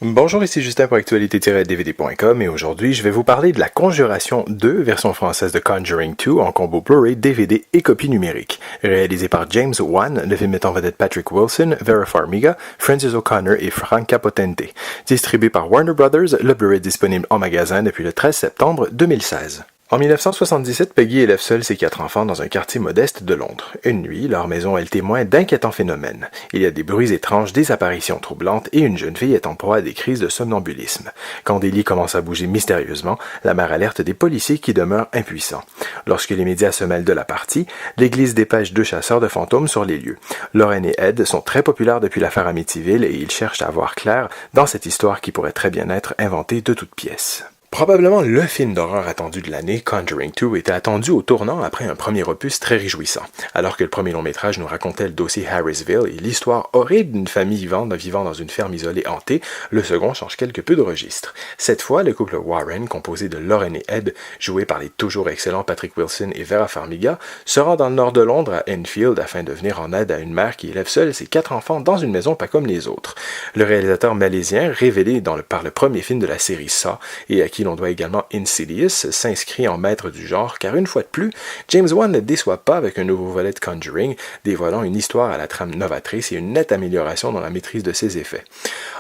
Bonjour, ici Justin pour actualité-dvd.com et aujourd'hui je vais vous parler de La Conjuration 2, version française de Conjuring 2 en combo Blu-ray, DVD et copie numérique. Réalisé par James Wan, le film met en vedette Patrick Wilson, Vera Farmiga, Frances O'Connor et Franca Potente. Distribué par Warner Brothers, le Blu-ray est disponible en magasin depuis le 13 septembre 2016. En 1977, Peggy élève seule ses 4 enfants dans un quartier modeste de Londres. Une nuit, leur maison est le témoin d'inquiétants phénomènes. Il y a des bruits étranges, des apparitions troublantes et une jeune fille est en proie à des crises de somnambulisme. Quand des lits commencent à bouger mystérieusement, la mère alerte des policiers qui demeurent impuissants. Lorsque les médias se mêlent de la partie, l'église dépêche 2 chasseurs de fantômes sur les lieux. Lauren et Ed sont très populaires depuis l'affaire Amityville et ils cherchent à voir clair dans cette histoire qui pourrait très bien être inventée de toutes pièces. Probablement le film d'horreur attendu de l'année, Conjuring 2 était attendu au tournant après un premier opus très réjouissant. Alors que le premier long-métrage nous racontait le dossier Harrisville et l'histoire horrible d'une famille vivant dans une ferme isolée hantée, le second change quelque peu de registre. Cette fois, le couple Warren, composé de Lauren et Ed, joués par les toujours excellents Patrick Wilson et Vera Farmiga, se rend dans le nord de Londres à Enfield afin de venir en aide à une mère qui élève seule ses 4 enfants dans une maison pas comme les autres. Le réalisateur malaisien, révélé par le premier film de la série Saw et à qui l'on doit également Insidious, s'inscrit en maître du genre, car une fois de plus, James Wan ne déçoit pas avec un nouveau volet de Conjuring, dévoilant une histoire à la trame novatrice et une nette amélioration dans la maîtrise de ses effets.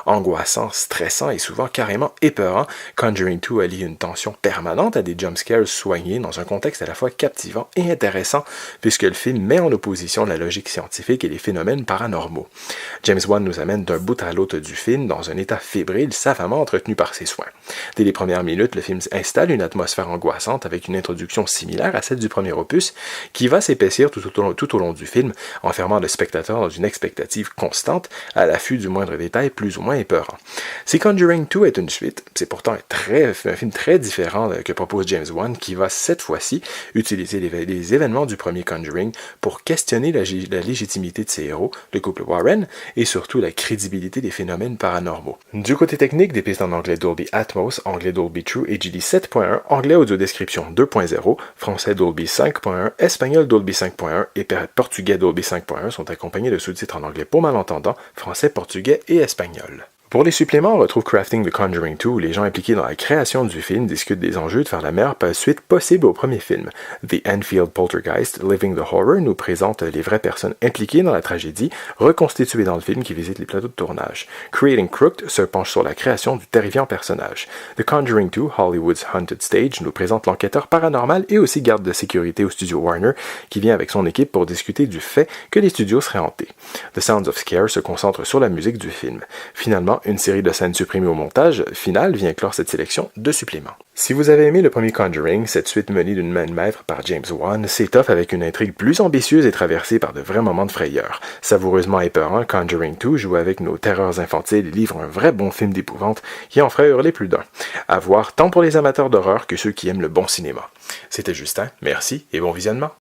Angoissant, stressant et souvent carrément épeurant, Conjuring 2 allie une tension permanente à des jumpscares soignés dans un contexte à la fois captivant et intéressant, puisque le film met en opposition la logique scientifique et les phénomènes paranormaux. James Wan nous amène d'un bout à l'autre du film dans un état fébrile savamment entretenu par ses soins. Dès les premières minutes, le film installe une atmosphère angoissante avec une introduction similaire à celle du premier opus, qui va s'épaissir tout au long du film, enfermant le spectateur dans une expectative constante, à l'affût du moindre détail plus ou moins épeurant. Si Conjuring 2 est une suite, c'est pourtant un film très différent que propose James Wan, qui va cette fois-ci utiliser les événements du premier Conjuring pour questionner la légitimité de ses héros, le couple Warren, et surtout la crédibilité des phénomènes paranormaux. Du côté technique, des pistes en anglais Dolby Atmos, anglais Dolby True HD 7.1, anglais audio description 2.0, français Dolby 5.1, espagnol Dolby 5.1 et portugais Dolby 5.1 sont accompagnés de sous-titres en anglais pour malentendants, français, portugais et espagnol. Pour les suppléments, on retrouve Crafting the Conjuring 2, où les gens impliqués dans la création du film discutent des enjeux de faire la meilleure suite possible au premier film. The Enfield Poltergeist, Living the Horror nous présente les vraies personnes impliquées dans la tragédie, reconstituées dans le film qui visite les plateaux de tournage. Creating Crooked se penche sur la création du terrifiant personnage. The Conjuring 2, Hollywood's Haunted Stage, nous présente l'enquêteur paranormal et aussi garde de sécurité au studio Warner, qui vient avec son équipe pour discuter du fait que les studios seraient hantés. The Sounds of Scare se concentre sur la musique du film. Finalement, une série de scènes supprimées au montage final vient clore cette sélection de suppléments. Si vous avez aimé le premier Conjuring, cette suite menée d'une main de maître par James Wan s'étoffe avec une intrigue plus ambitieuse et traversée par de vrais moments de frayeur. Savoureusement épeurant, Conjuring 2 joue avec nos terreurs infantiles et livre un vrai bon film d'épouvante qui en ferait hurler plus d'un. À voir tant pour les amateurs d'horreur que ceux qui aiment le bon cinéma. C'était Justin, merci et bon visionnement.